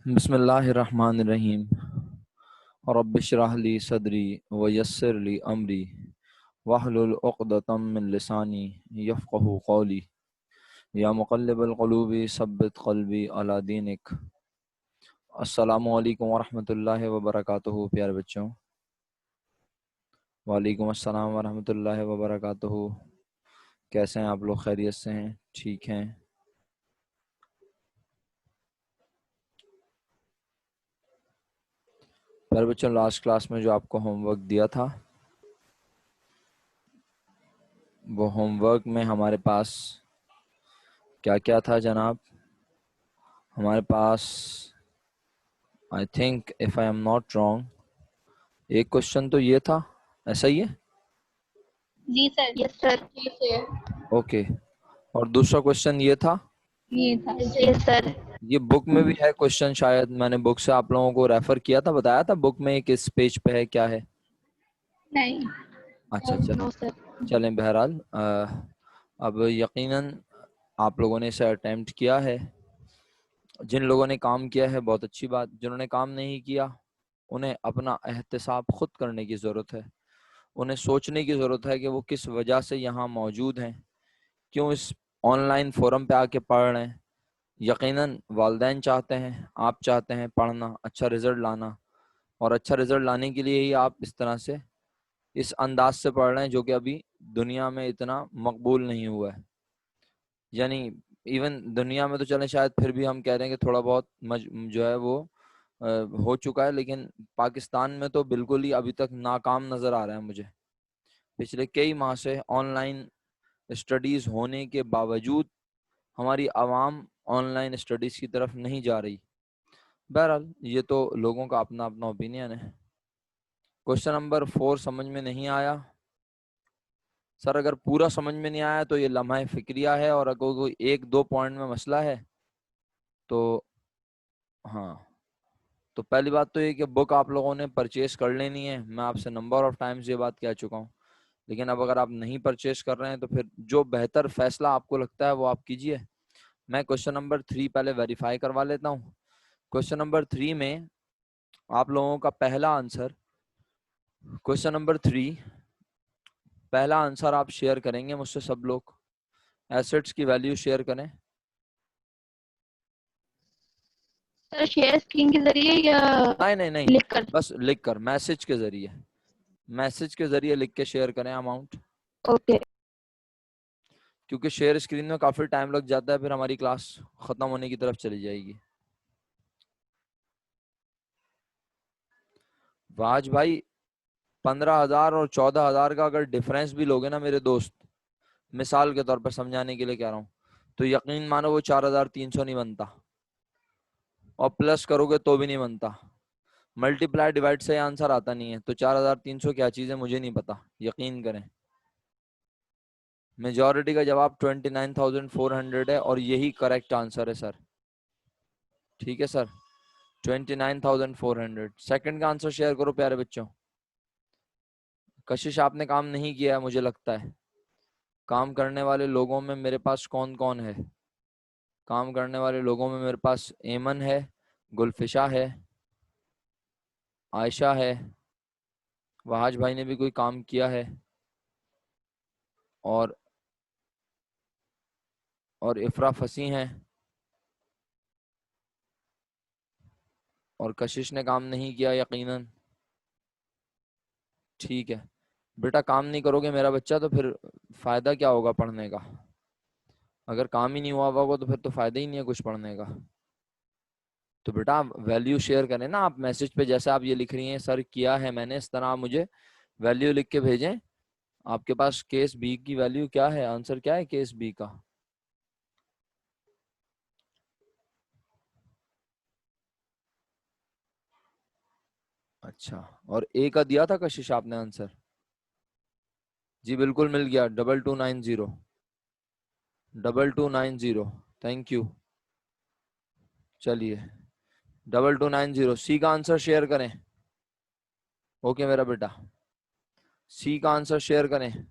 बिस्मिल्लाहिर्रहमानिर्रहीम। रब्बिश्रह ली सदरी व यस्सिर ली अमरी वहलुल उक़दतम मिन लिसानी यफ़क़हू क़ौली। या मुक़ल्लिबल क़ुलूबि सब्बित क़ल्बी अला दीनिक। अस्सलामु अलैकुम वरहमतुल्लाहि वबरकातुहू। प्यारे बच्चों, वालेकुम अस्सलाम वरहमतुल्लाहि वबरकातुहू। कैसे हैं आप लोग? खैरियत से हैं? ठीक हैं? प्यारे बच्चों, लास्ट क्लास में जो आपको होमवर्क दिया था, वो होमवर्क में हमारे पास क्या क्या था जनाब? हमारे पास I think if I am not wrong एक क्वेश्चन तो ये था, ऐसा ही है? जी सर। Yes sir. जी सर। ओके। और दूसरा क्वेश्चन ये था। ये था। Yes sir. ये बुक में भी है क्वेश्चन, शायद मैंने बुक से आप लोगों को रेफर किया था, बताया था बुक में किस पेज पे है, क्या है? नहीं। अच्छा चलें। No sir. चलें बहरहाल, अब यकीनन आप लोगों ने इसे अटेम्प्ट किया है। जिन लोगों ने काम किया है बहुत अच्छी बात, जिन्होंने काम नहीं किया उन्हें अपना एहतिसाब खुद करने की ज़रूरत है। उन्हें सोचने की ज़रूरत है कि वो किस वजह से यहाँ मौजूद हैं, क्यों इस ऑनलाइन फोरम पे आके पढ़ रहे हैं। यकीनन वालिदैन चाहते हैं, आप चाहते हैं पढ़ना, अच्छा रिज़ल्ट लाना, और अच्छा रिज़ल्ट लाने के लिए ही आप इस तरह से, इस अंदाज से पढ़ रहे हैं जो कि अभी दुनिया में इतना मकबूल नहीं हुआ है। यानी इवन दुनिया में तो चलें, शायद फिर भी हम कह रहे हैं कि थोड़ा बहुत जो है वो हो चुका है, लेकिन पाकिस्तान में तो बिल्कुल ही अभी तक नाकाम नज़र आ रहा है मुझे। पिछले कई माह से ऑनलाइन स्टडीज़ होने के बावजूद हमारी आवाम ऑनलाइन स्टडीज़ की तरफ नहीं जा रही। बहरहाल ये तो लोगों का अपना अपना ओपिनियन है। क्वेश्चन नंबर 4 समझ में नहीं आया? सर अगर पूरा समझ में नहीं आया तो ये लम्हा फिक्रिया है, और अगर कोई एक दो पॉइंट में मसला है तो हाँ। तो पहली बात तो ये कि बुक आप लोगों ने परचेज कर लेनी है। मैं आपसे नंबर ऑफ टाइम्स ये बात कह चुका हूँ, लेकिन अब अगर आप नहीं परचेज कर रहे हैं तो फिर जो बेहतर फैसला आपको लगता है वो आप कीजिए। मैं क्वेश्चन नंबर 3 पहले वेरीफाई करवा लेता हूँ। क्वेश्चन नंबर 3 में आप लोगों का पहला आंसर, क्वेश्चन नंबर 3 पहला आंसर आप शेयर करेंगे मुझसे सब लोग। एसेट्स की वैल्यू शेयर करें। सर शेयर स्क्रीन के जरिए या नहीं नहीं नहीं, लिख कर? बस लिख कर, मैसेज के जरिए, मैसेज के जरिए लिख के शेयर करें अमाउंट। ओके। क्योंकि शेयर स्क्रीन में काफ़ी टाइम लग जाता है, फिर हमारी क्लास ख़त्म होने की तरफ चली जाएगी। वाज भाई, 15,000 और 14,000 का अगर डिफरेंस भी लोगे ना मेरे दोस्त, मिसाल के तौर पर समझाने के लिए कह रहा हूँ, तो यकीन मानो वो 4,300 नहीं बनता, और प्लस करोगे तो भी नहीं बनता। मल्टीप्लाई डिवाइड से आंसर आता नहीं है, तो 4,300 क्या चीज़ है मुझे नहीं पता, यकीन करें। मेजॉरिटी का जवाब 29,400 है, और यही करेक्ट आंसर है सर। ठीक है सर, 29,400। सेकंड का आंसर शेयर करो प्यारे बच्चों। कशिश आपने काम नहीं किया है मुझे लगता है। काम करने वाले लोगों में मेरे पास कौन कौन है? काम करने वाले लोगों में मेरे पास एमन है, गुलफिशा है, आयशा है, वहाज भाई ने भी कोई काम किया है, और इफरा फसी हैं, और कशिश ने काम नहीं किया यकीनन। ठीक है बेटा, काम नहीं करोगे मेरा बच्चा तो फिर फ़ायदा क्या होगा पढ़ने का? अगर काम ही नहीं हुआ होगा तो फिर तो फ़ायदा ही नहीं है कुछ पढ़ने का। तो बेटा आप वैल्यू शेयर करें ना, आप मैसेज पे जैसे आप ये लिख रही हैं सर किया है मैंने, इस तरह आप मुझे वैल्यू लिख के भेजें। आपके पास केस बी की वैल्यू क्या है, आंसर क्या है केस बी का? अच्छा, और ए का दिया था कशिश आपने आंसर? जी बिल्कुल मिल गया, 2290, 2290। Thank you. चलिए 2290, सी का आंसर शेयर करें। ओके मेरा बेटा, सी का आंसर शेयर करें।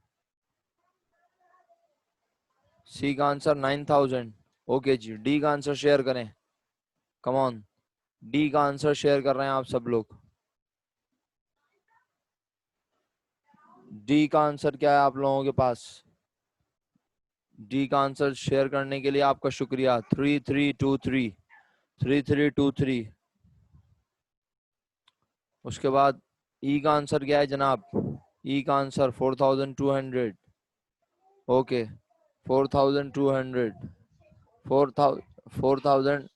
सी का आंसर 9,000। ओके जी, डी का आंसर शेयर करें। कम ऑन, डी का आंसर शेयर कर रहे हैं आप सब लोग। डी का आंसर क्या है आप लोगों के पास? डी का आंसर शेयर करने के लिए आपका शुक्रिया। 3323 3323। उसके बाद ई का आंसर क्या है जनाब? ई का आंसर 4200। ओके 4200। 4000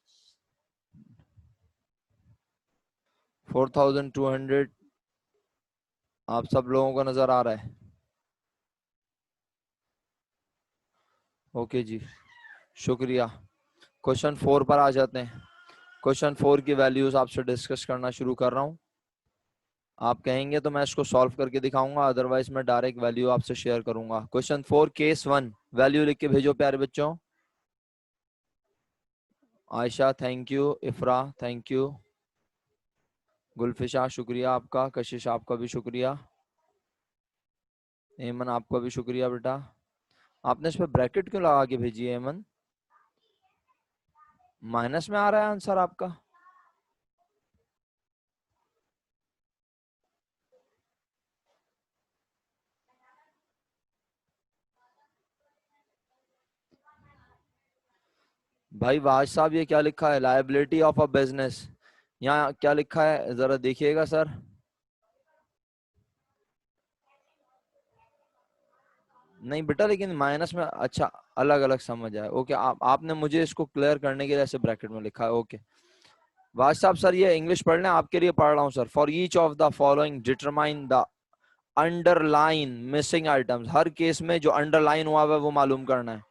4200 आप सब लोगों को नजर आ रहा है? ओके जी, शुक्रिया। क्वेश्चन 4 पर आ जाते हैं। क्वेश्चन 4 की वैल्यूज आपसे डिस्कस करना शुरू कर रहा हूं। आप कहेंगे तो मैं इसको सॉल्व करके दिखाऊंगा, अदरवाइज मैं डायरेक्ट वैल्यू आपसे शेयर करूंगा। क्वेश्चन 4 केस 1, वैल्यू लिख के भेजो प्यारे बच्चों। Ayesha thank you, इफ्रा thank you, Gulfisha शुक्रिया आपका, कशिश आपका भी शुक्रिया, एमन आपका भी शुक्रिया बेटा। आपने इस पे ब्रैकेट क्यों लगा के भेजी है एमन? माइनस में आ रहा है आंसर आपका। भाई वाज साहब ये क्या लिखा है? लायबिलिटी ऑफ अ बिजनेस, यहाँ क्या लिखा है जरा देखिएगा सर। नहीं बेटा लेकिन माइनस में, अच्छा अलग अलग समझ आया। ओके आपने मुझे इसको क्लियर करने के लिए ऐसे ब्रैकेट में लिखा है। ओके वाज साहब सर ये इंग्लिश पढ़ लें, आपके लिए पढ़ रहा हूँ sir. For each of the following determine the underline missing items. Her case में जो अंडरलाइन हुआ है वो मालूम करना है।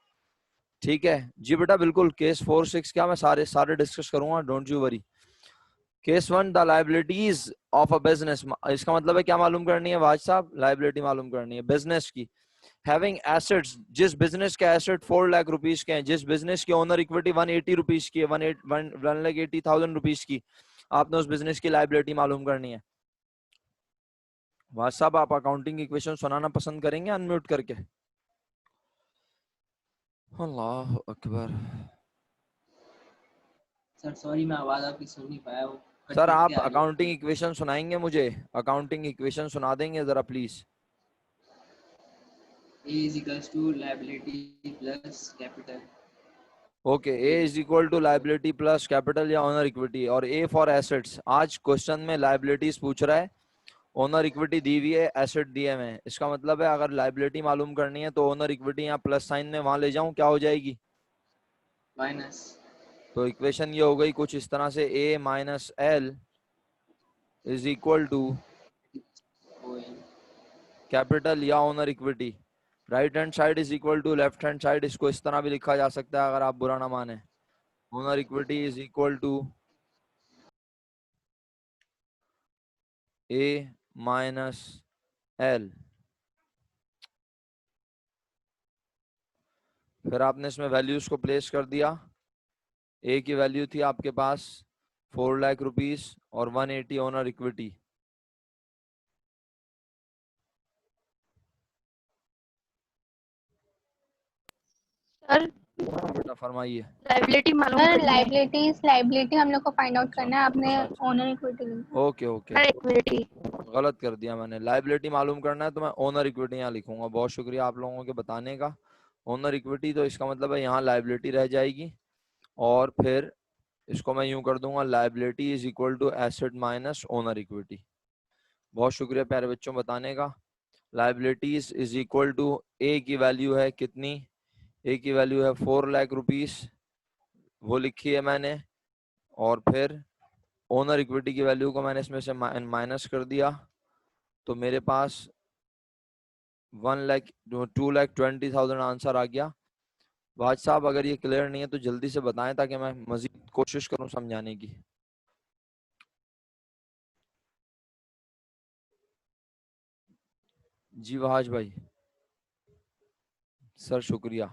ठीक है जी बेटा बिल्कुल। केस 4 6 क्या मैं सारे सारे डिस्कस करूंगा, don't you worry. Case 1 the liabilities of a business, इसका मतलब है क्या मालूम करनी है वाज साहब? लाइबिलिटी मालूम करनी है बिजनेस की। हैविंग एसेट्स, जिस बिजनेस के एसेट 4 लाख रुपीस के हैं, जिस बिजनेस की ओनर इक्विटी 180 रुपीस की है, 1,80,000 रुपीस की, आपने उस बिजनेस की लाइबिलिटी मालूम करनी है। वाज साहब आप अकाउंटिंग इक्वेशन सुनाना पसंद करेंगे अनम्यूट करके? अल्लाह अकबर। सर सॉरी मैं आवाज आपकी सुन नहीं पाया, वो कट सर कट के आप आ रही है। अकाउंटिंग इक्वेशन सुनाएंगे मुझे? अकाउंटिंग इक्वेशन सुना देंगे जरा please? A is equals to liability plus capital. Okay A is equal to liability plus capital या ओनर इक्विटी, और ए फॉर एसेट्स। आज क्वेश्चन में लाइबिलिटीज पूछ रहा है, ओनर इक्विटी दी हुई है, एसेट दिए हुए हैं। इसका मतलब है अगर लाइबिलिटी मालूम करनी है तो ओनर इक्विटी यहाँ प्लस साइन में वहां ले जाऊं, क्या हो जाएगी? माइनस। तो इक्वेशन ये हो गई कुछ इस तरह से, A minus L is equal to capital या owner equity. Right hand side is equal to left hand side, इसको इस तरह भी लिखा जा सकता है अगर आप बुरा ना माने। Owner equity is equal to A minus L. फिर आपने इसमें वैल्यूज को प्लेस कर दिया। ए की वैल्यू थी आपके पास 4 लाख रुपीस और 180 ओनर इक्विटी। सर बेटा फरमाइए। लाइबिलिटी मालूम करनी है। लाइबिलिटी हम लोग को फाइंड आउट अच्छा करना है। आपने अच्छा ओनर इक्विटी लिखा ओके ओके, है। इक्विटी। गलत कर दिया मैंने। लाइबिलिटी मालूम करना है तो मैं ओनर इक्विटी यहाँ लिखूंगा। बहुत शुक्रिया आप लोगों के बताने का। ओनर इक्विटी तो इसका मतलब है यहाँ लाइबिलिटी रह जाएगी, और फिर इसको मैं यूं कर दूंगा, liability is equal to asset minus owner equity. बहुत शुक्रिया प्यारे बच्चों बताने का। Liabilities is equal to A की वैल्यू है कितनी? ए की वैल्यू है 4 लाख रुपीस, वो लिखी है मैंने। और फिर ओनर इक्विटी की वैल्यू को मैंने इसमें से माइनस कर दिया, तो मेरे पास 2,20,000 आंसर आ गया। वाज साहब अगर ये क्लियर नहीं है तो जल्दी से बताएं ताकि मैं मजीद कोशिश करूं समझाने की। जी वहाज भाई सर शुक्रिया।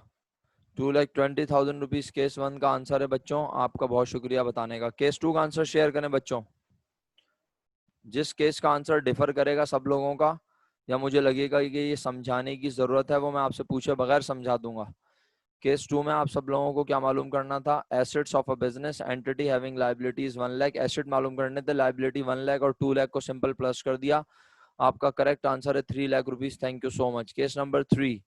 2,20,000 रुपीज केस 1 का आंसर है बच्चों, आपका बहुत शुक्रिया बताने का। केस 2 का आंसर शेयर करें बच्चों। जिस केस का आंसर डिफर करेगा सब लोगों का, या मुझे लगेगा कि ये समझाने की जरूरत है, वो मैं आपसे पूछे बगैर समझा दूंगा। केस 2 में आप सब लोगों को क्या मालूम करना था? Assets of a business entity having liabilities 1 lakh. Asset मालूम करने थे, लायबिलिटी 1 लाख और 2 लाख को सिंपल प्लस कर दिया। आपका करेक्ट आंसर है 3 lakh rupees. Thank you so much. Case number 3,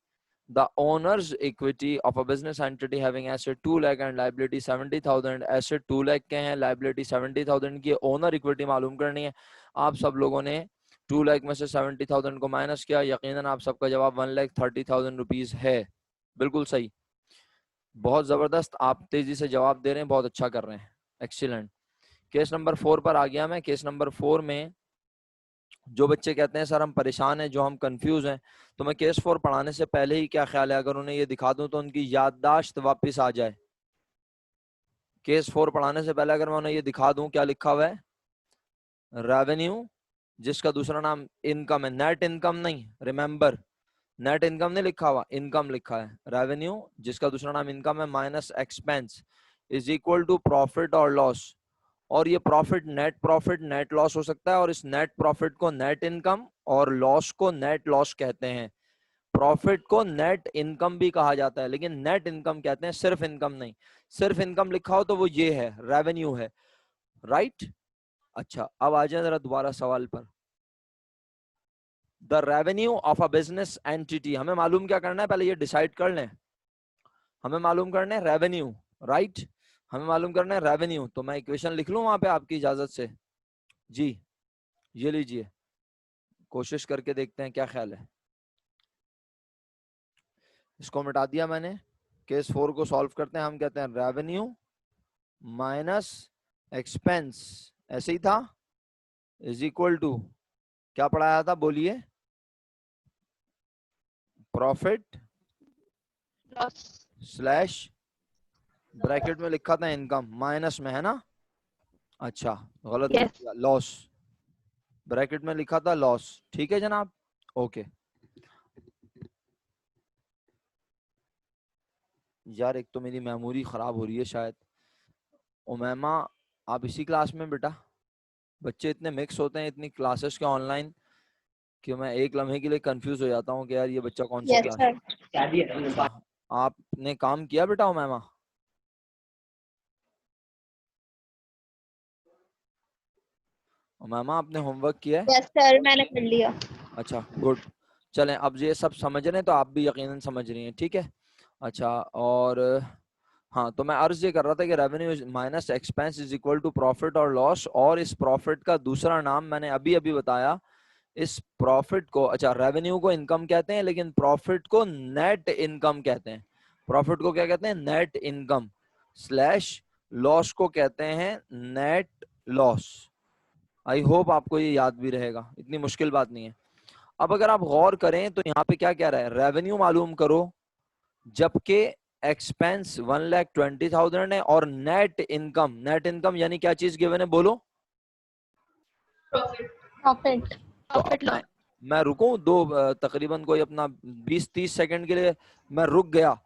the owners equity of a business entity having asset 2 lakh and liability 70,000। Asset 2 lakh के हैं, लायबिलिटी 70,000 की। ओनर इक्विटी मालूम करनी है। आप सब लोगों ने 2 लाख में से 70,000 को माइनस किया। यकीनन आप सबका जवाब 1,30,000 रुपीज है। बिल्कुल सही, बहुत जबरदस्त। आप तेजी से जवाब दे रहे हैं, बहुत अच्छा कर रहे हैं, एक्सीलेंट। केस नंबर 4 पर आ गया मैं। केस नंबर 4 में जो बच्चे कहते हैं सर हम परेशान हैं, जो हम कंफ्यूज हैं, तो मैं केस 4 पढ़ाने से पहले ही क्या ख्याल है अगर उन्हें ये दिखा दूं तो उनकी याददाश्त वापस आ जाए। केस 4 पढ़ाने से पहले अगर मैं उन्हें ये दिखा दूं, क्या लिखा हुआ है? रेवेन्यू, जिसका दूसरा नाम इनकम है, नेट इनकम नहीं, रिमेंबर नेट इनकम नहीं लिखा हुआ, इनकम लिखा है। रेवेन्यू जिसका दूसरा नाम इनकम है minus expense is equal to profit और लॉस। और ये प्रॉफिट नेट लॉस हो सकता है, और इस नेट प्रॉफिट को नेट इनकम और लॉस को नेट लॉस कहते हैं। प्रॉफिट को नेट इनकम भी कहा जाता है, लेकिन नेट इनकम कहते हैं, सिर्फ इनकम नहीं। सिर्फ इनकम लिखा हो तो वो ये है, रेवेन्यू है, राइट। अच्छा, अब आ जाए जरा दोबारा सवाल पर। The revenue of a business entity, हमें मालूम क्या करना है, पहले ये डिसाइड कर लें। हमें मालूम करना है रेवेन्यू, राइट। हमें मालूम करना है रेवेन्यू। तो मैं इक्वेशन लिख लूं वहां पे आपकी इजाजत से? जी, ये लीजिए, कोशिश करके देखते हैं क्या ख्याल है। इसको मिटा दिया मैंने। केस 4 को सॉल्व करते हैं। हम कहते हैं रेवेन्यू माइनस एक्सपेंस, ऐसे ही था, इज इक्वल टू क्या पढ़ाया था, बोलिए? Profit loss. स्लैश ब्रैकेट में लिखा था इनकम, माइनस में है ना? अच्छा, गलत लिख यस। दिया, लॉस। ब्रैकेट में लिखा था लॉस। ठीक है जनाब, ओके। यार एक तो मेरी मेमोरी खराब हो रही है शायद। उमैमा, आप इसी क्लास में बेटा? बच्चे इतने मिक्स होते हैं इतनी क्लासेस के ऑनलाइन कि मैं एक लम्हे के लिए कंफ्यूज हो जाता हूँ कि यार ये बच्चा कौन सी यस क्लास। सर। अच्छा, आपने काम किया बेटा उमैमा? उमैमा आपने होमवर्क किया है? यस सर, मैंने कर लिया। अच्छा, गुड। चलें, अब ये सब समझ रहे हैं तो आप भी यकीनन समझ रही हैं, ठीक है। अच्छा, और हाँ, तो मैं अर्ज ये कर रहा था कि revenue minus expense is equal to profit और लॉस, और इस प्रॉफिट का दूसरा नाम मैंने अभी अभी बताया। इस प्रॉफिट को, अच्छा, रेवेन्यू को इनकम कहते हैं, लेकिन प्रॉफिट को नेट इनकम कहते हैं। प्रॉफिट को क्या कहते हैं? Net income. स्लैश लॉस को कहते हैं नेट लॉस। आई होप आपको ये याद भी रहेगा, इतनी मुश्किल बात नहीं है। अब अगर आप गौर करें तो यहाँ पे क्या कह रहा है? रेवेन्यू मालूम करो, जबकि एक्सपेंस 1,20,000 है, और नेट इनकम यानी क्या चीज गिवन है, बोलो? प्रॉफिट। प्रॉफिट। तो प्रॉफिट लॉस। मैं रुकूं दो तकरीबन कोई अपना 20-30 सेकंड के लिए मैं रुक गया,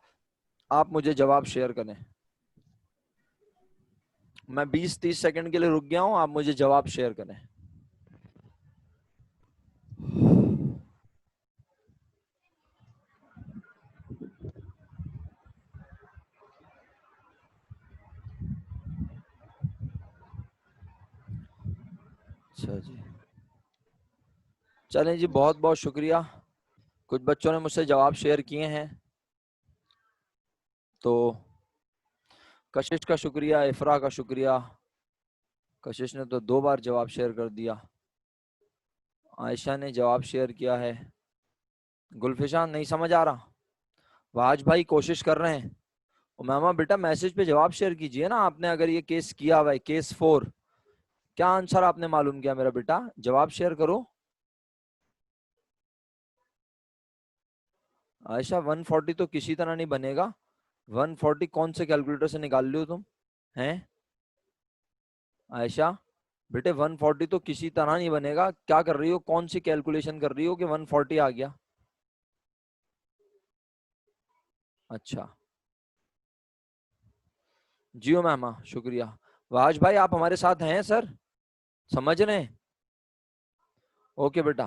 आप मुझे जवाब शेयर करें। मैं 20-30 सेकंड के लिए रुक गया हूं, आप मुझे जवाब शेयर करें। अच्छा जी, चलें जी, बहुत बहुत शुक्रिया। कुछ बच्चों ने मुझसे जवाब शेयर किए हैं, तो कशिश का शुक्रिया, इफरा का शुक्रिया। कशिश ने तो 2 बार जवाब शेयर कर दिया। आयशा ने जवाब शेयर किया है। गुलफिशान नहीं समझ आ रहा? वाज भाई कोशिश कर रहे हैं। उमामा बेटा मैसेज पे जवाब शेयर कीजिए ना, आपने अगर ये केस किया हुआ है, केस 4, क्या आंसर आपने मालूम किया मेरा बेटा? जवाब शेयर करो। आयशा 140 तो किसी तरह नहीं बनेगा। 140 कौन से कैलकुलेटर से निकाल लियो तुम हैं? आयशा बेटे 140 तो किसी तरह नहीं बनेगा। क्या कर रही हो, कौन सी कैलकुलेशन कर रही हो कि 140 आ गया? अच्छा, जियो मैमा, शुक्रिया। वाज भाई आप हमारे साथ हैं सर, समझ रहे हैं? ओके बेटा,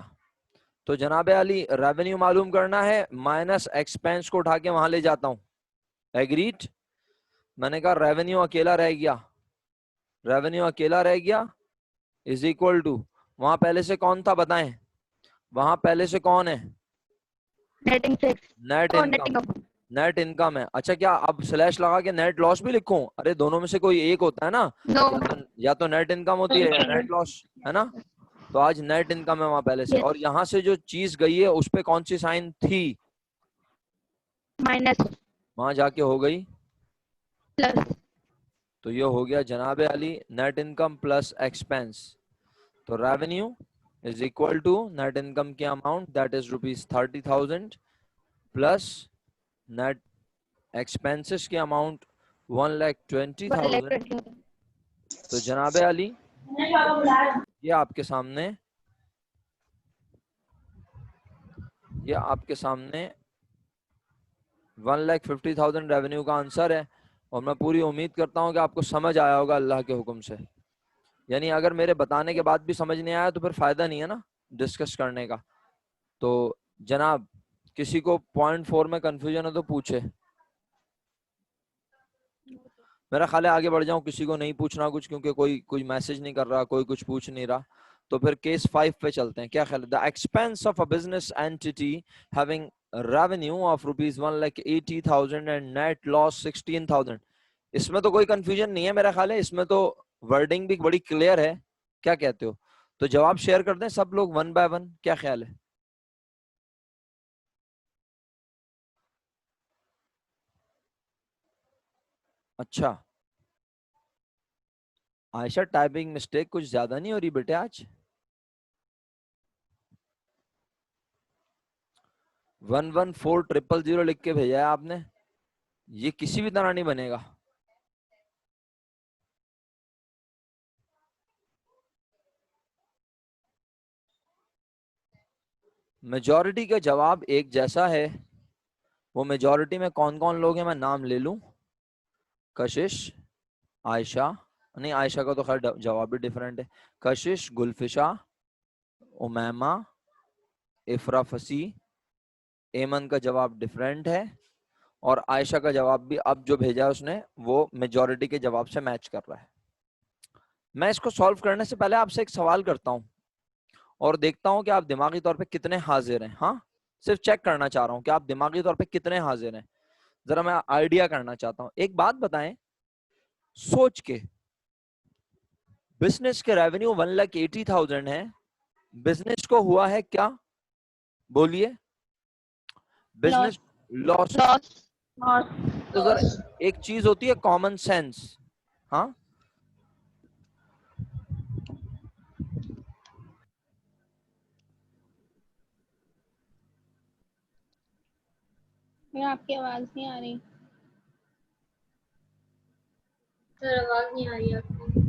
तो जनाब अली रेवेन्यू मालूम करना है, माइनस एक्सपेंस को उठा के वहां ले जाता हूं। एग्रीड? मैंने कहा रेवेन्यू अकेला रह गया, रेवेन्यू अकेला रह गया इज इक्वल टू, वहां पहले से कौन था बताएं, वहां पहले से कौन है? Net income. Net net income, income. Net income है। अच्छा क्या अब स्लैश लगा के नेट लॉस भी लिखूं? अरे दोनों में से कोई एक होता है ना, नो। या तो नेट इनकम होती है या नेट लॉस, है ना? तो आज नेट इनकम है वहां पहले से, Yes. और यहाँ से जो चीज गई है उस पे कौन सी साइन थी? माइनस। वहां जाके हो गई प्लस। तो ये हो गया जनाब अली नेट इनकम प्लस एक्सपेंस। तो revenue is equal to net income की amount that is ₹30,000 plus net expenses की अमाउंट 1,20,000। तो जनाब अली ये आपके सामने, ये आपके सामने 1,50,000 रेवेन्यू का आंसर है, और मैं पूरी उम्मीद करता हूं कि आपको समझ आया होगा अल्लाह के हुक्म से। यानी अगर मेरे बताने के बाद भी समझ नहीं आया तो फिर फायदा नहीं है ना डिस्कस करने का। तो जनाब किसी को .4 में कंफ्यूजन है तो पूछे, मेरा ख्याल है आगे बढ़ जाऊं, किसी को नहीं पूछना कुछ, क्योंकि कोई कोई मैसेज नहीं कर रहा, कोई कुछ पूछ नहीं रहा। तो फिर केस 5 पे चलते हैं, क्या ख्याल है? The expense of a business entity having revenue of ₹1,80,000 and net loss 16,000। इसमें तो कोई कंफ्यूजन नहीं है मेरा ख्याल है, इसमें तो वर्डिंग भी बड़ी क्लियर है, क्या कहते हो? तो जवाब शेयर कर दें सब लोग वन बाय वन, क्या ख्याल है? अच्छा आयशा, टाइपिंग मिस्टेक कुछ ज्यादा नहीं हो रही बेटे आज? 114000 लिख के भेजा है आपने, ये किसी भी तरह नहीं बनेगा। मेजॉरिटी का जवाब एक जैसा है, वो मेजॉरिटी में कौन कौन लोग हैं मैं नाम ले लूं? कशिश, आयशा, नहीं आयशा का तो खैर जवाब भी डिफरेंट है, कशिश, गुलफिशा, उमैमा, इफरा फसी, एमन का जवाब डिफरेंट है, और आयशा का जवाब भी अब जो भेजा है उसने वो मेजॉरिटी के जवाब से मैच कर रहा है। मैं इसको सॉल्व करने से पहले आपसे एक सवाल करता हूं और देखता हूं कि आप दिमागी तौर पे कितने हाजिर हैं। हाँ, सिर्फ चेक करना चाह रहा हूं कि आप दिमागी तौर पे कितने हाजिर हैं, जरा मैं आइडिया करना चाहता हूं। एक बात बताएं सोच के, बिजनेस के रेवेन्यू 1,80,000 है, बिजनेस को हुआ है क्या? बोलिए। Business loss. लॉस। तो जरा एक चीज होती है कॉमन सेंस, हाँ, आपकी आवाज नहीं आ रही। सर आवाज नहीं आ रही आपकी।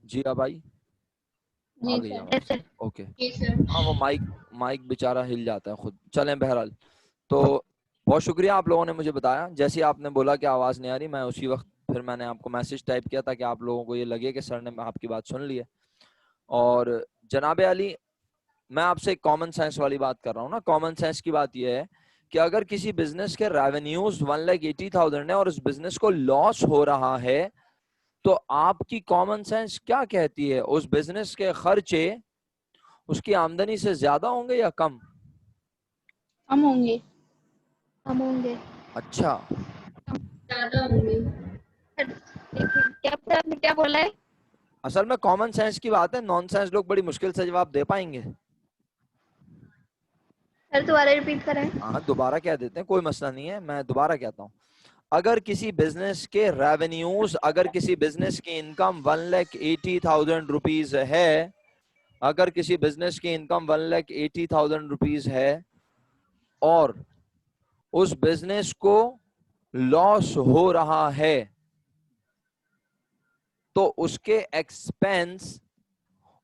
जी अब आई, आ जी गई सर। आवाज, सर। ओके। जी सर। हाँ वो माइक माइक बेचारा हिल जाता है खुद। चलें बहरहाल, तो बहुत शुक्रिया आप लोगों ने मुझे बताया। जैसे ही आपने बोला कि आवाज नहीं आ रही, मैं उसी वक्त फिर मैंने आपको मैसेज टाइप किया ताकि आप लोगों को ये लगे कि सर ने आपकी बात सुन ली है। और जनाब अली, मैं आपसे एक कॉमन सेंस वाली बात कर रहा हूँ ना। कॉमन सेंस की बात यह है कि अगर किसी बिजनेस के रेवेन्यूज 1,80,000 है और उस बिजनेस को लॉस हो रहा है, तो आपकी कॉमन सेंस क्या कहती है? उस बिजनेस के खर्चे उसकी आमदनी से ज्यादा होंगे या कम? हम होंगे। हम होंगे। अच्छा, ज्यादा होंगे। क्या बोला है? असल में कॉमन सेंस की बात है, नॉन सेंस लोग बड़ी मुश्किल से जवाब दे पाएंगे। सर दोबारा रिपीट करें। हाँ दोबारा कह देते हैं, कोई मसला नहीं है, मैं दोबारा कहता हूँ। अगर किसी बिजनेस के रेवेन्यूज, अगर किसी बिजनेस की इनकम 1,80,000 रुपीज है, अगर किसी बिजनेस की इनकम 1,80,000 रुपीज है और उस बिजनेस को लॉस हो रहा है, तो उसके एक्सपेंस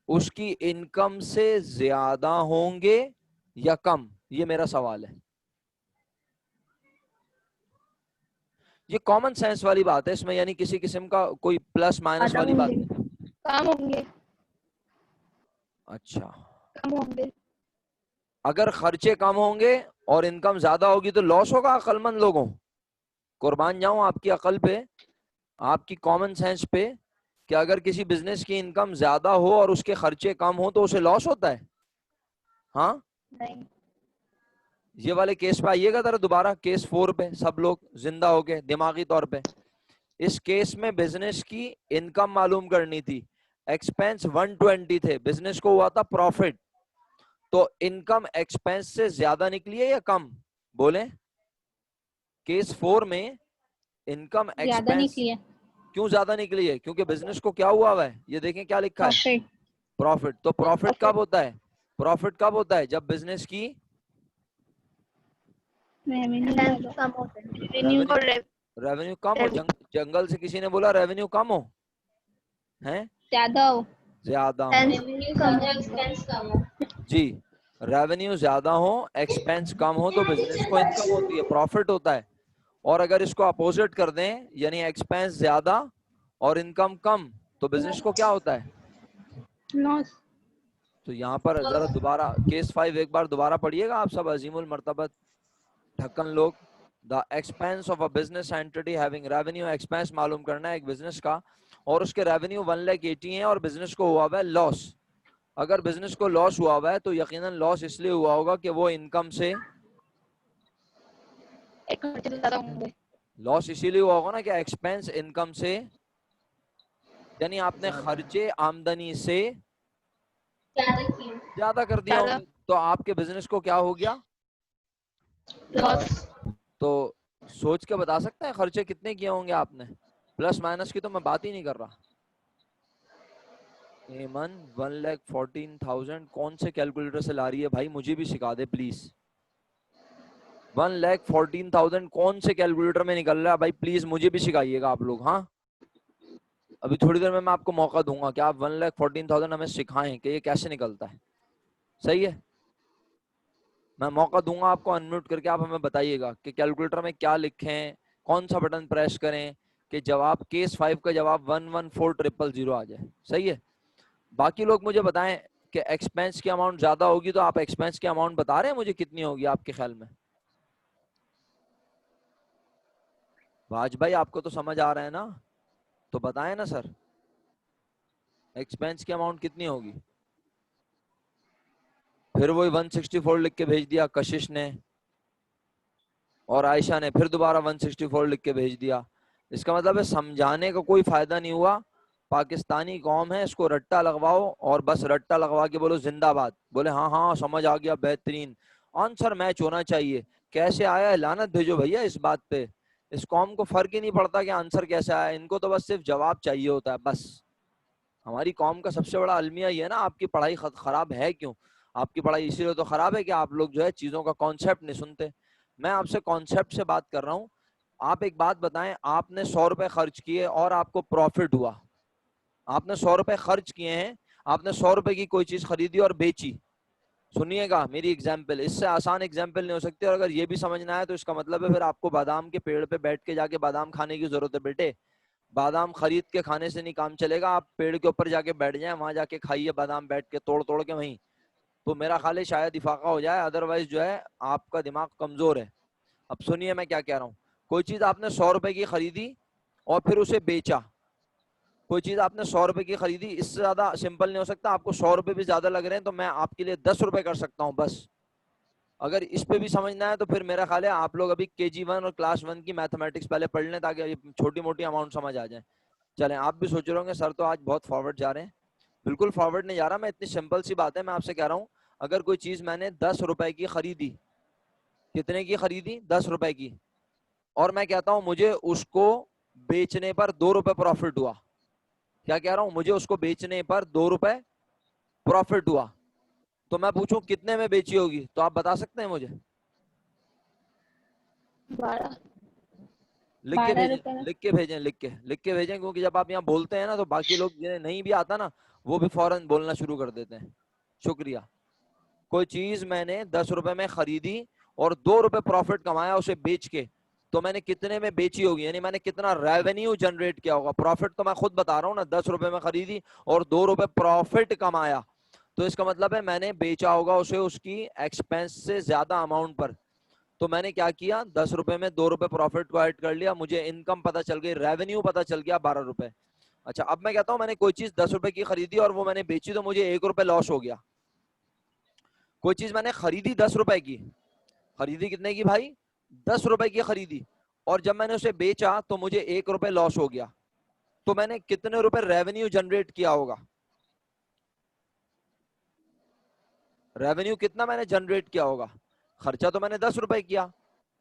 उसकी इनकम से ज्यादा होंगे या कम, ये मेरा सवाल है। ये कॉमन सेंस वाली बात है, इसमें यानी किसी किस्म का कोई प्लस माइनस ज्यादा वाली बात होंगे, नहीं। कम होंगे, अच्छा, कम होंगे। अगर खर्चे कम होंगे और इनकम ज्यादा होगी तो लॉस होगा अक्लमंद लोगों। कुर्बान जाऊं आपकी अकल पे, आपकी कॉमन सेंस पे, कि अगर किसी बिजनेस की इनकम ज्यादा हो और उसके खर्चे कम हो तो उसे लॉस होता है? हाँ, नहीं, ये वाले केस पे आइएगा जरा दोबारा, केस 4 पे, सब लोग जिंदा हो गए दिमागी तौर पे। इस केस में बिजनेस की इनकम मालूम करनी थी, एक्सपेंस 120 थे, बिजनेस को हुआ था प्रॉफिट, तो इनकम एक्सपेंस से ज्यादा निकली है या कम? बोले। केस 4 में इनकम ज्यादा एक्सपेंस निकली है। क्यों ज्यादा निकली है? क्योंकि बिजनेस को क्या हुआ हुआ है, ये देखें क्या लिखा है, प्रॉफिट, प्रॉफिट। तो प्रॉफिट कब प्रॉफिट, होता है? प्रॉफिट कब होता है? जब बिजनेस की रेवेन्यू कम होता है, रेवेन्यू को रेवेन्यू कम हो। जंगल से किसी ने बोला रेवेन्यू कम हो, है ज्यादा हो, ज्यादा हो। रेवेन्यू ज्यादा एक्सपेंस कम हो। जी, रेवेन्यू ज्यादा हो एक्सपेंस कम हो तो बिजनेस को इनकम होती है, प्रॉफिट होता है। और अगर इसको अपोजिट कर दें, यानी एक्सपेंस ज्यादा और इनकम कम, तो बिजनेस को क्या होता है? लॉस। तो यहाँ पर जरा दोबारा केस 5 एक बार दोबारा पढ़िएगा आप सब, अजीमुल मर्तबत ढक्कन लोग। The expense of a business entity having revenue, expense मालूम करना है एक बिजनेस का, और उसके रेवेन्यू 180 है और बिजनेस को हुआ हुआ है लॉस। अगर बिजनेस को लॉस हुआ हुआ है तो यकीनन लॉस इसलिए हुआ होगा कि वो इनकम से, खर्चे ज्यादा होंगे। लॉस इसीलिए हुआ होगा ना कि एक्सपेंस इनकम से, यानी आपने खर्चे आमदनी से ज्यादा किए ज्यादा कर दिया ज्यादा होंगे, तो आपके बिजनेस को क्या हो गया? लॉस। तो सोच के बता सकते हैं खर्चे कितने किए होंगे आपने? प्लस माइनस की तो मैं बात ही नहीं कर रहा। एमन 1,14,000 कौन से कैलकुलेटर से ला रही है भाई, मुझे भी सिखा दे प्लीज। 1,14,000 कौन से कैलकुलेटर में निकल रहा है भाई, प्लीज मुझे भी सिखाइएगा आप लोग। हाँ, अभी थोड़ी देर में मैं आपको मौका दूंगा कि आप 1,14,000 हमें सिखाएं कि ये कैसे निकलता है। सही है, मैं मौका दूंगा आपको अनम्यूट करके, आप हमें बताइएगा कि कैलकुलेटर में क्या लिखें, कौन सा बटन प्रेस करें कि जवाब केस 5 का जवाब 114,000 आ जाए। सही है, बाकी लोग मुझे बताएं कि एक्सपेंस की अमाउंट ज्यादा होगी, तो आप एक्सपेंस की अमाउंट बता रहे हैं मुझे कितनी होगी आपके ख्याल में? वाज भाई आपको तो समझ आ रहा है ना, तो बताएं ना सर, एक्सपेंस की अमाउंट कितनी होगी? फिर वही 164 लिख के भेज दिया कशिश ने, और आयशा ने फिर दोबारा 164 लिख के भेज दिया। इसका मतलब है समझाने का कोई फायदा नहीं हुआ। पाकिस्तानी कौम है, इसको रट्टा लगवाओ और बस रट्टा लगवा के बोलो जिंदाबाद, बोले हाँ हाँ समझ आ गया, बेहतरीन। आंसर मैच होना चाहिए, कैसे आया है लानत भेजो भैया इस बात पे। इस कौम को फर्क ही नहीं पड़ता कि आंसर कैसे आया, इनको तो बस सिर्फ जवाब चाहिए होता है बस। हमारी कौम का सबसे बड़ा अलमिया ये है ना, आपकी पढ़ाई खराब है क्यों? आपकी पढ़ाई इसीलिए तो खराब है कि आप लोग जो है चीजों का कॉन्सेप्ट नहीं सुनते। मैं आपसे कॉन्सेप्ट से बात कर रहा हूँ। आप एक बात बताएं, आपने 100 रुपए खर्च किए और आपको प्रॉफिट हुआ। आपने 100 रुपए खर्च किए हैं, आपने 100 रुपए की कोई चीज खरीदी और बेची। सुनिएगा मेरी एग्जाम्पल, इससे आसान एग्जाम्पल नहीं हो सकती। और अगर ये भी समझना है तो इसका मतलब है फिर आपको बादाम के पेड़ पे बैठ के जाके बादाम खाने की जरूरत है बेटे। बादाम खरीद के खाने से नहीं काम चलेगा, आप पेड़ के ऊपर जाके बैठ जाएं, वहां जाके खाइए बादाम बैठ के तोड़ तोड़ के वहीं। तो मेरा ख्याल है शायद इफाका हो जाए, अदरवाइज जो है आपका दिमाग कमजोर है। अब सुनिए मैं क्या कह रहा हूँ। कोई चीज आपने 100 रुपए की खरीदी और फिर उसे बेचा। कोई चीज आपने 100 रुपए की खरीदी, इससे ज्यादा सिंपल नहीं हो सकता। आपको 100 रुपए भी ज्यादा लग रहे हैं तो मैं आपके लिए 10 रुपए कर सकता हूँ बस। अगर इस पे भी समझना है तो फिर मेरा ख्याल है आप लोग अभी KG 1 और क्लास 1 की मैथमेटिक्स पहले पढ़ लें ताकि ये छोटी मोटी अमाउंट समझ आ जाए। चलें, आप भी सोच रहे होंगे सर तो आज बहुत फॉरवर्ड जा रहे हैं। बिल्कुल फॉरवर्ड नहीं जा रहा मैं, इतनी सिंपल सी बात है। मैं आपसे कह रहा हूँ, अगर कोई चीज मैंने 10 रुपए की खरीदी, कितने की खरीदी? 10 रुपए की, और मैं कहता हूं मुझे उसको बेचने पर 2 रुपए प्रॉफिट हुआ। क्या कह रहा हूं? मुझे उसको बेचने पर 2 रुपए प्रॉफिट हुआ। तो मैं पूछूं कितने में बेची होगी, तो आप बता सकते हैं मुझे? 12, लिख के 12 भेजें, रुपए का। लिख के भेजें, लिख के भेजें, क्योंकि जब आप यहाँ बोलते हैं ना तो बाकी लोग जिन्हें नहीं भी आता ना वो भी फौरन बोलना शुरू कर देते हैं। शुक्रिया। कोई चीज मैंने 10 रुपए में खरीदी और 2 रुपए प्रॉफिट कमाया उसे बेच के, तो मैंने कितने में बेची होगी, यानी मैंने कितना रेवेन्यू जनरेट किया होगा। प्रॉफिट तो मैं खुद बता रहा हूँ ना, 10 रुपए में खरीदी और 2 रुपए प्रॉफिट कमाया, तो इसका मतलब है मैंने बेचा होगा उसे उसकी एक्सपेंस से ज्यादा अमाउंट पर। तो मैंने क्या किया, 10 रुपए में 2 रुपए प्रॉफिट को ऐड कर लिया, मुझे इनकम पता चल गई, रेवेन्यू पता चल गया 12 रुपए। अच्छा, अब मैं कहता हूं मैंने कोई चीज 10 रुपए की खरीदी और वो मैंने बेची तो मुझे 1 रुपए लॉस हो गया। कोई चीज मैंने खरीदी 10 रुपए की, खरीदी कितने की भाई, 10 रुपए की खरीदी, और जब मैंने उसे बेचा तो मुझे 1 रुपए लॉस हो गया, तो मैंने कितने रुपए रेवेन्यू जनरेट किया होगा। रेवेन्यू कितना मैंने जनरेट किया होगा। खर्चा तो मैंने 10 रुपए किया,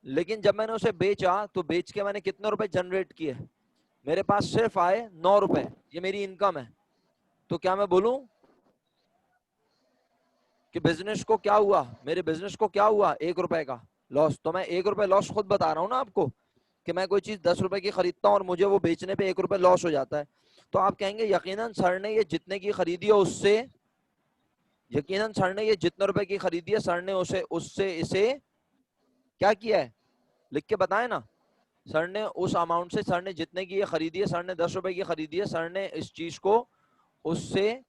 लेकिन जब मैंने उसे बेचा तो बेच के मैंने कितने रुपए जनरेट किए, मेरे पास सिर्फ आए 9 रुपए, ये मेरी इनकम है। तो क्या मैं बोलूं कि बिजनेस को क्या हुआ, मेरे बिजनेस को क्या हुआ, 1 रुपए का लॉस। तो मैं 1 रुपए लॉस खुद बता रहा हूं ना आपको, कि मैं कोई चीज 10 रुपए की खरीदता हूं और मुझे वो बेचने पे 1 रुपए लॉस हो जाता है। तो आप कहेंगे यकीनन सर ने ये जितने की खरीदी है उससे, यकीनन सर ने ये जितने रुपए की खरीदी है सर ने उसे उससे इसे क्या किया है, लिख के बताए ना। सर ने उस अमाउंट से, सर ने जितने की ये खरीदी है, सर ने 10 रुपए की खरीदी है, सर ने इस चीज को उससे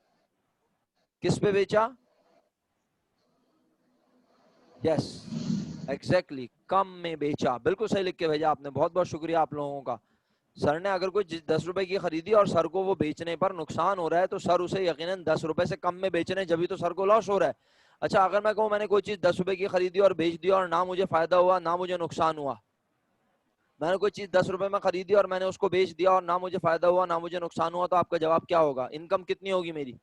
किस पे बेचा, यस एग्जैक्टली कम में बेचा। बिल्कुल सही लिख के भेजा आपने, बहुत बहुत शुक्रिया आप लोगों का। सर ने अगर कोई 10 रुपए की खरीदी और सर को वो बेचने पर नुकसान हो रहा है तो सर उसे यकीनन 10 रुपए से कम में बेच रहे हैं, जब भी तो सर को लॉस हो रहा है। अच्छा, अगर मैं कहूँ मैंने कोई चीज 10 रुपए की खरीदी और बेच दी और ना मुझे फायदा हुआ ना मुझे नुकसान हुआ, मैंने कोई चीज 10 रुपए में खरीदी और मैंने उसको बेच दिया और ना मुझे फायदा हुआ ना मुझे नुकसान हुआ, तो आपका जवाब क्या होगा, इनकम कितनी होगी मेरी।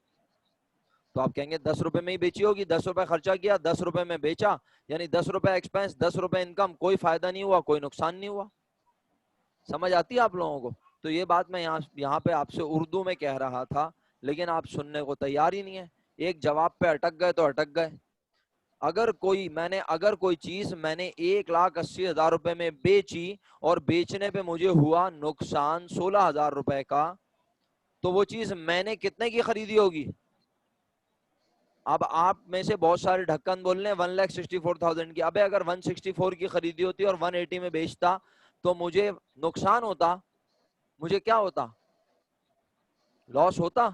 तो आप कहेंगे 10 रुपए में ही बेची होगी, 10 रुपए खर्चा किया, 10 रुपए में बेचा, यानी 10 रुपए एक्सपेंस, 10 रुपए इनकम, कोई फायदा नहीं हुआ कोई नुकसान नहीं हुआ। समझ आती है आप लोगों को। तो ये बात मैं यहाँ पे आपसे उर्दू में कह रहा था, लेकिन आप सुनने को तैयार ही नहीं है, एक जवाब पे अटक गए तो अटक गए। अगर कोई चीज मैंने 1,80,000 रुपए में बेची और बेचने पे मुझे हुआ नुकसान 16,000 रुपए का, तो वो चीज मैंने कितने की खरीदी होगी। अब आप में से बहुत सारे ढक्कन बोल रहे हैं 1,64,000 की। अबे अगर 164 की खरीदी होती और 180 में बेचता तो मुझे नुकसान होता, मुझे क्या होता, लॉस होता,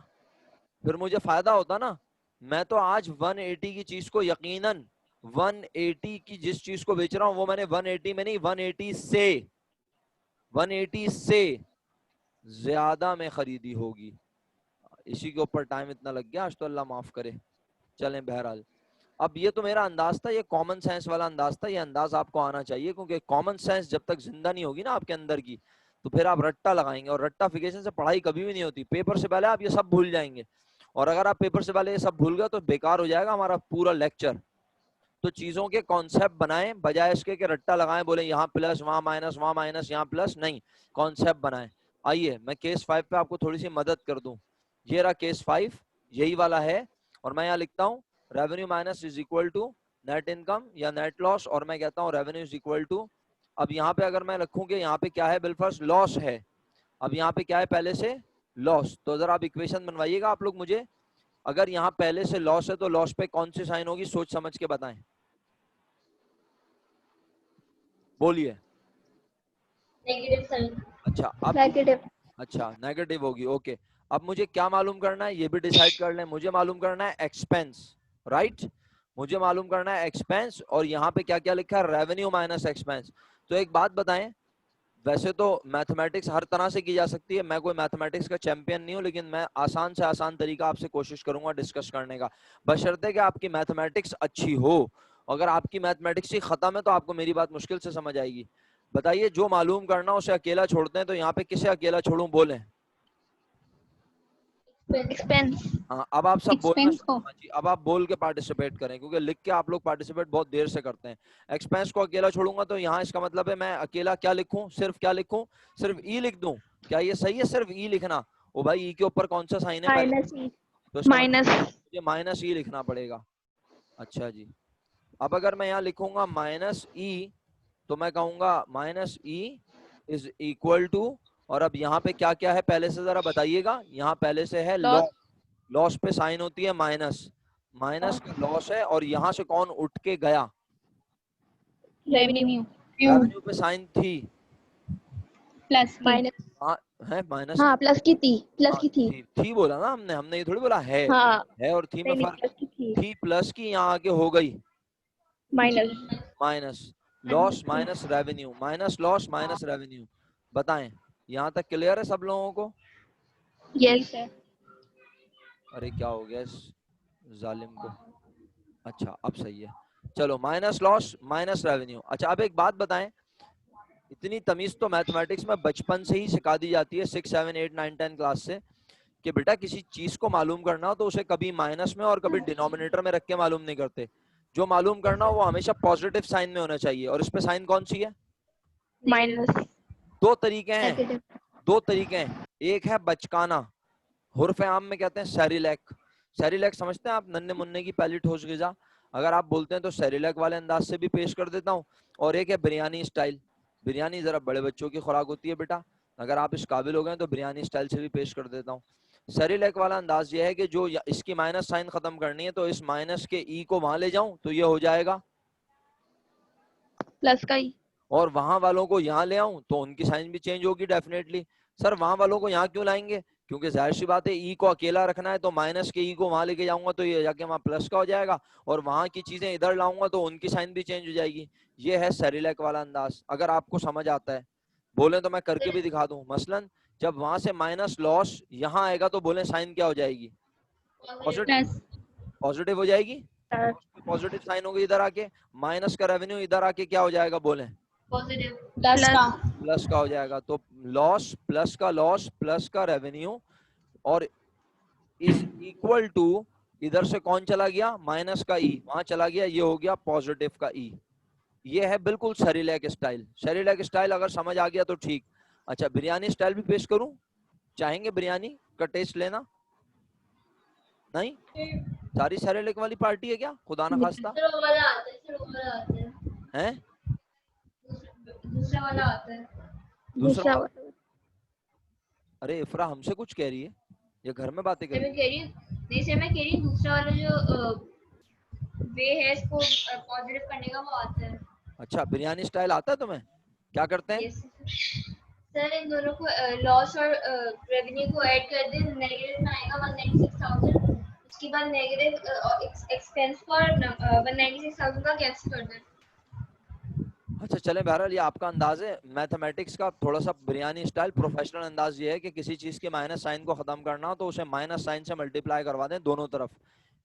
फिर मुझे फायदा होता ना। मैं तो आज 180 की चीज को यकीनन 180 की जिस चीज को बेच रहा हूं वो मैंने 180 में नहीं 180 से ज्यादा में खरीदी होगी। इसी के ऊपर टाइम इतना लग गया आज तो, अल्लाह माफ करे। चलें बहरहाल, अब ये तो मेरा अंदाज था, ये कॉमन सेंस वाला अंदाज था, ये अंदाज आपको आना चाहिए, क्योंकि कॉमन सेंस जब तक जिंदा नहीं होगी ना आपके अंदर की, तो फिर आप रट्टा लगाएंगे, और रट्टाफिकेशन से पढ़ाई कभी भी नहीं होती। पेपर से पहले आप ये सब भूल जाएंगे, और अगर आप पेपर से पहले ये सब भूल गए तो बेकार हो जाएगा हमारा पूरा लेक्चर। तो चीजों के कॉन्सेप्ट बनाएं, बजाय इसके कि रट्टा लगाएं, बोले यहाँ प्लस वहां माइनस यहाँ प्लस, नहीं, कॉन्सेप्ट बनाएं। आइए मैं केस 5 पे आपको थोड़ी सी मदद कर दूं। ये रहा केस 5, यही वाला है, और मैं यहाँ लिखता हूँ revenue minus is equal to net income या नेट लॉस, और मैं कहता हूँ रेवेन्यू इज इक्वल टू, अब यहाँ पे अगर मैं रखूँ कि यहाँ पे क्या है, बिलफर्स्ट लॉस है, अब यहाँ पे क्या है पहले से, लॉस। तो अगर आप इक्वेशन बनवाइएगा आप लोग मुझे, अगर यहाँ पहले से लॉस है तो लॉस पे कौन सी साइन होगी, सोच समझ के बताएं, बोलिए। Negative sign. अच्छा अब नेगेटिव। अच्छा नेगेटिव होगी, ओके। अब मुझे क्या मालूम करना है ये भी डिसाइड कर लें, मुझे मालूम करना है एक्सपेंस, राइट, मुझे मालूम करना है एक्सपेंस, और यहाँ पे क्या क्या लिखा है, रेवेन्यू माइनस एक्सपेंस। तो एक बात बताएं, वैसे तो मैथमेटिक्स हर तरह से की जा सकती है, मैं कोई मैथमेटिक्स का चैंपियन नहीं हूं, लेकिन मैं आसान से आसान तरीका आपसे कोशिश करूंगा डिस्कस करने का, बशर्ते कि आपकी मैथमेटिक्स अच्छी हो। अगर आपकी मैथमेटिक्स ही खत्म है तो आपको मेरी बात मुश्किल से समझ आएगी। बताइए, जो मालूम करना उसे अकेला छोड़ते हैं, तो यहाँ पे किसे अकेला छोड़ूं, बोलें। एक्सपेंस। हाँ, अब आप सब बोलना एक्सपेंस को। हाँ जी, अब आप बोल के पार्टिसिपेट करें, क्योंकि लिख के आप लोग पार्टिसिपेट बहुत देर से करते हैं। एक्सपेंस को अकेला छोड़ूंगा तो यहाँ इसका मतलब है मैं अकेला क्या लिखूं, सिर्फ क्या लिखूं, सिर्फ ई लिख दूं, क्या ये सही है सिर्फ ई लिखना। ओ भाई, ई के ऊपर कौन सा साइन है पहले, माइनस ई। तो इसका मतलब माइनस। मुझे माइनस ई लिखना पड़ेगा। अच्छा जी, अब अगर मैं यहाँ लिखूंगा माइनस ई, तो मैं कहूंगा minus E is equal to, और अब यहाँ पे क्या क्या है पहले से जरा बताइएगा। यहाँ पहले से है लॉस, लॉस पे साइन होती है माइनस, माइनस का लॉस है, और यहाँ से कौन उठ के गया, रेवेन्यू रेवेन्यू पे साइन थी, प्लस माइनस, है माइनस हाँ प्लस की थी, प्लस हाँ की थी। थी बोला ना हमने, हमने ये थोड़ी बोला हाँ है और थी में नहीं नहीं, फर्क। प्लस की थी, थी प्लस की यहाँ आके हो गई minus minus, loss minus revenue, minus loss minus revenue. बताएं यहाँ तक क्लियर है सब लोगों को? Yes sir. अरे क्या हो गया इस जालिम को? अच्छा अब सही है। चलो माइनस लॉस माइनस रेवेन्यू। अच्छा अब एक बात बताएं, इतनी तमीज तो मैथमेटिक्स में बचपन से ही सिखा दी जाती है 6 7 8 9 10 क्लास से, कि बेटा किसी चीज को मालूम करना हो तो उसे कभी माइनस में और कभी डिनोमिनेटर में रख के मालूम नहीं करते। जो मालूम करना हो वो हमेशा पॉजिटिव साइन में होना चाहिए। और इस पे साइन कौन सी है? माइनस दो तरीके हैं, नेगेटिव, दो तरीके हैं। एक है बचकाना, हुर्फ आम में कहते हैं सेरिलैक। सेरिलैक समझते हैं आप? नन्हे मुन्ने की पहली ठोस गिजा। अगर आप बोलते हैं तो सेरिलैक वाले अंदाज से भी पेश कर देता हूँ। और एक है बिरयानी स्टाइल। बिरयानी जरा बड़े बच्चों की खुराक होती है बेटा, अगर आप इस काबिल हो गए तो बिरयानी स्टाइल से भी पेश कर देता हूँ। सेरिलैक वाला अंदाज ये है कि जो इसकी माइनस साइन खत्म करनी है तो इस माइनस के ई को वहां ले जाऊं तो ये हो जाएगा प्लस का ही। और वहां वालों को यहाँ ले आऊं तो उनकी साइन भी चेंज होगी डेफिनेटली। सर वहां वालों को यहाँ क्यों लाएंगे? क्योंकि जाहिर सी बात है ई को अकेला रखना है, तो माइनस के ई को वहां लेके जाऊंगा तो ये जाके वहां प्लस का हो जाएगा, और वहां की चीजें इधर लाऊंगा तो उनकी साइन भी चेंज हो जाएगी। ये है सेरिलैक वाला अंदाज। अगर आपको समझ आता है बोले तो मैं करके भी दिखा दूं। मसलन जब वहां से माइनस लॉस यहाँ आएगा तो बोले साइन क्या हो जाएगी? पॉजिटिव, प्लस पॉजिटिव हो जाएगी। पॉजिटिव साइन होगी इधर आके, माइनस का रेवेन्यू इधर आके क्या हो जाएगा बोले? पॉजिटिव, प्लस का। प्लस का हो जाएगा। तो लॉस प्लस का रेवेन्यू, और इज इक्वल टू, इधर से कौन चला गया? माइनस का ई वहां चला गया, ये हो गया पॉजिटिव का ई। ये है बिल्कुल सेरिलैक स्टाइल। सेरिलैक स्टाइल अगर समझ आ गया तो ठीक। अच्छा बिरयानी स्टाइल भी पेश करूं? चाहेंगे बिरयानी का टेस्ट लेना? नहीं, सारी सेरिलैक वाली पार्टी है क्या? खुदा ना खास्ता सर वो वाला आता है, सर वो वाला आता है, है। दूसरा वाला आता है, दूसरा दूसरा वाला? अरे इफरा हमसे कुछ कह रही है, ये घर में बातें कर सर रही मैं है। कह रही हूँ, नहीं सर मैं कह रही हूँ दूसरा वाला जो वे है इसको पॉजिटिव करने का वो आता है। अच्छा बिरयानी स्टाइल आता है तुम्हें? क्या करते हैं? यस सर, इन दोनों को लॉस और रेवेन्यू को ऐड कर दें, नेगेटिव में आएगा 196,000, उसके बाद नेगेटिव एक्सपेंस पर 196,000 का कैंसिल कर दें। अच्छा चले बहरहाल ये आपका अंदाज है मैथमेटिक्स का थोड़ा सा बिरयानी स्टाइल। प्रोफेशनल अंदाज ये है कि किसी चीज के माइनस साइन को खत्म करना हो तो उसे माइनस साइन से मल्टीप्लाई करवा दें दोनों तरफ।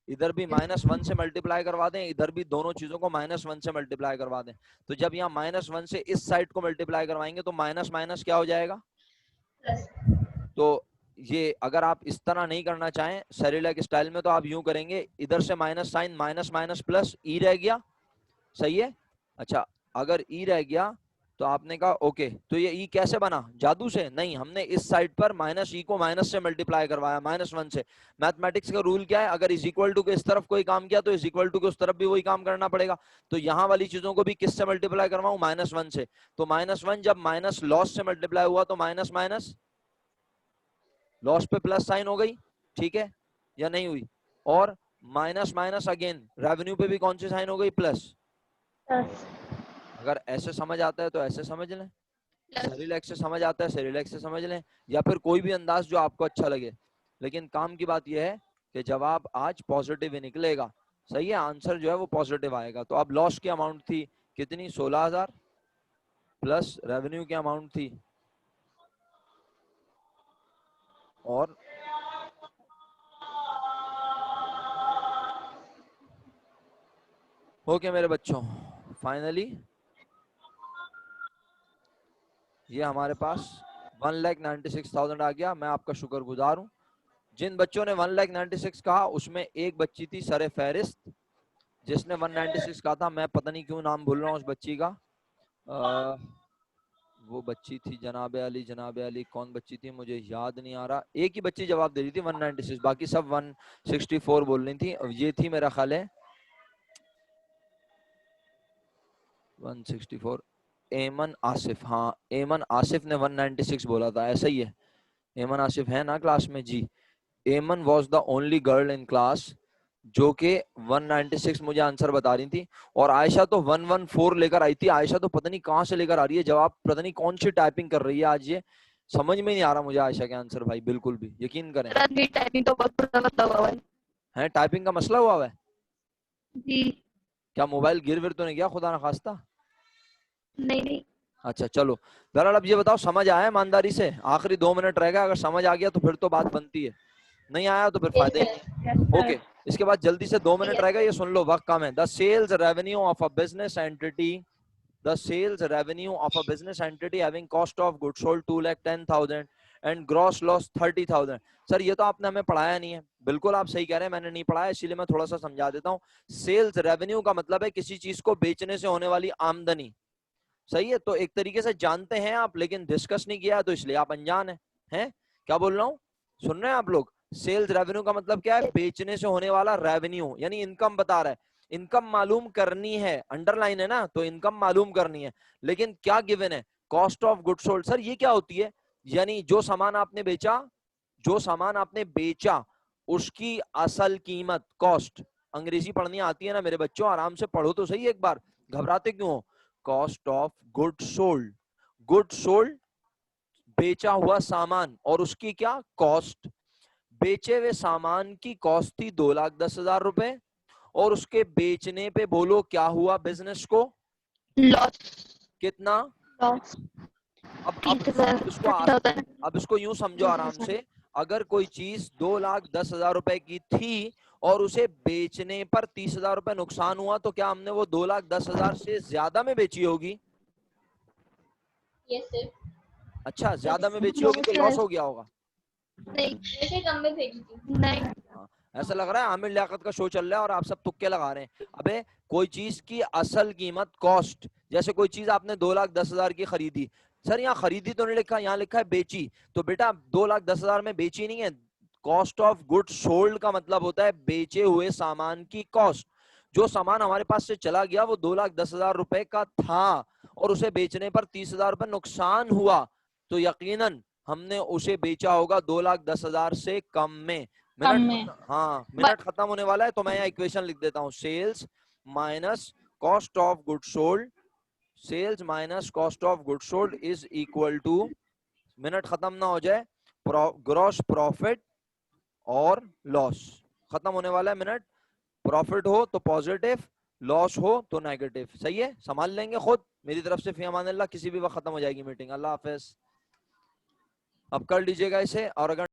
इधर भी -1 से मल्टीप्लाई करवा दें, इधर भी दोनों चीजों को -1 से मल्टीप्लाई करवा दें। तो जब यहाँ -1 से इस साइड को मल्टीप्लाई करवाएंगे तो माइनस माइनस क्या हो जाएगा? प्लस, तो ये अगर आप इस तरह नहीं करना चाहें सेरिलैक स्टाइल में तो आप यूं करेंगे, इधर से minus sign minus minus plus E रह गया, सही है। अच्छा अगर ई रह गया तो आपने कहा ओके, तो ये ई कैसे बना? जादू से? नहीं, हमने इस साइड पर माइनस ई को माइनस से मल्टीप्लाई करवाया -1 से। मैथमेटिक्स का रूल क्या है? अगर इज इक्वल टू के इस तरफ कोई काम किया तो इज इक्वल टू के उस तरफ भी वही काम करना पड़ेगा। तो यहाँ वाली चीजों को भी किससे मल्टीप्लाई करवाऊं? -1 से। तो -1 जब माइनस लॉस से मल्टीप्लाई हुआ तो माइनस माइनस लॉस पे प्लस साइन हो गई, ठीक है या नहीं हुई? और माइनस माइनस अगेन रेवेन्यू पे भी कौन सी साइन हो गई? प्लस। अगर ऐसे समझ आता है तो ऐसे समझ लें, सेरिलैक से समझ आता है सेरिलैक से समझ लें, या फिर कोई भी अंदाज जो आपको अच्छा लगे। लेकिन काम की बात यह है कि जवाब आज पॉजिटिव ही निकलेगा, सही है, आंसर जो है वो पॉजिटिव आएगा। तो अब लॉस की अमाउंट थी कितनी? 16,000 प्लस रेवेन्यू की अमाउंट थी, और ओके मेरे बच्चों, फाइनली ये हमारे पास 1,96,000 आ गया। मैं आपका शुक्रगुजार हूँ। जिन बच्चों ने 1,96,000 कहा उसमें एक बच्ची थी सरे फहरिस्त जिसने 196 कहा था। मैं पता नहीं क्यों नाम भूल रहा हूँ उस बच्ची का। वो बच्ची थी जनाब अली, कौन बच्ची थी मुझे याद नहीं आ रहा। एक ही बच्ची जवाब दे रही थी 196, बाकी सब 164 बोल रही थी। ये थी मेरा ख्याल है 164। एमन आसिफ, हाँ एमन आसिफ ने 196 बोला था, ऐसा ही है। एमन आसिफ है ना क्लास में जी। एमन was the only girl in class जो कि 196 मुझे आंसर बता रही थी, और आयशा तो 114 लेकर आई थी। आयशा तो पता नहीं कहाँ से लेकर आ रही है जवाब, पता नहीं कौन सी टाइपिंग कर रही है आज ये, समझ में नहीं आ रहा मुझे आयशा के आंसर भाई, बिल्कुल भी यकीन करें। टाइपिंग तो बहुत बुरा मतलब हुआ है है टाइपिंग का मसला हुआ है जी। क्या? मोबाइल गिर विर तो नहीं गया खुदा ना खास्ता? नहीं नहीं। अच्छा चलो, बहरहाल अब ये बताओ समझ आया ईमानदारी से? आखिरी 2 मिनट रह गया, अगर समझ आ गया तो फिर तो बात बनती है, नहीं आया तो फिर Yes, फायदा ही sir. नहीं है। Yes, sir. ओके, इसके बाद जल्दी से 2 मिनट Yes, रह गए, ये sir. सुन लो वक्त कम है। The sales revenue of a business entity, the sales revenue of a business entity having cost of goods sold 2,10,000 and gross loss 30,000। Sir ये तो आपने हमें पढ़ाया नहीं है। बिल्कुल आप सही कह रहे हैं, मैंने नहीं पढ़ाया, इसीलिए मैं थोड़ा सा समझा देता हूँ। सेल्स रेवेन्यू का मतलब है किसी चीज को बेचने से होने वाली आमदनी, सही है? तो एक तरीके से जानते हैं आप, लेकिन डिस्कस नहीं किया तो इसलिए आप अनजान हैं? क्या बोल रहा हूँ, सुन रहे हैं आप लोग? सेल्स रेवेन्यू का मतलब क्या है? बेचने से होने वाला रेवेन्यू, यानी इनकम बता रहा है। इनकम मालूम करनी है, अंडरलाइन है ना, तो इनकम मालूम करनी है, लेकिन क्या गिवन है? Cost of good sold. Sir ये क्या होती है? यानी जो सामान आपने बेचा, जो सामान आपने बेचा उसकी असल कीमत, कॉस्ट। अंग्रेजी पढ़नी आती है ना मेरे बच्चों, आराम से पढ़ो तो सही एक बार, घबराते क्यों हो? Cost of good sold, good sold बेचा हुआ सामान, और उसकी क्या कॉस्ट? बेचे हुए सामान की कॉस्ट थी 2,10,000 रुपए, और उसके बेचने पे बोलो क्या हुआ बिजनेस को? लॉस। कितना? लॉस अब 30,000। अब इसको यूं समझो आराम से, अगर कोई चीज 2,10,000 रुपए की थी और उसे बेचने पर 30,000 रुपए नुकसान हुआ, तो क्या हमने वो 2,10,000 से ज्यादा में बेची होगी? Yes, sir. अच्छा, ज्यादा में बेची होगी तो लॉस हो गया होगा। नहीं वैसे कम में भेजी थी। नहीं। हाँ, ऐसा लग रहा है आमिर लियाकत का शो चल रहा है और आप सब तुक्के लगा रहे हैं। अबे कोई चीज की असल कीमत, कॉस्ट, जैसे कोई चीज आपने 2,10,000 की खरीदी, सर यहाँ खरीदी तो नहीं लिखा, यहाँ लिखा है बेची, तो बेटा 2,10,000 में बेची नहीं है। कॉस्ट ऑफ गुड सोल्ड का मतलब होता है बेचे हुए सामान की कॉस्ट। जो सामान हमारे पास से चला गया वो 2,10,000 रुपए का था, और उसे बेचने पर 30,000 रुपए नुकसान हुआ, तो यकीनन हमने उसे बेचा होगा 2,10,000 से कम में। हाँ, मिनट खत्म होने वाला है, तो मैं यहाँ इक्वेशन लिख देता हूँ। Sales minus cost of good sold, sales minus cost of good sold is equal to, minute खत्म ना हो जाए, ग्रॉस प्रॉफिट और लॉस। खत्म होने वाला है मिनट, प्रॉफिट हो तो पॉजिटिव, लॉस हो तो नेगेटिव। सही है, संभाल लेंगे खुद। मेरी तरफ से फी अमान अल्लाह, किसी भी वक्त खत्म हो जाएगी मीटिंग। अल्लाह हाफिज। अब कर लीजिएगा इसे, और अगर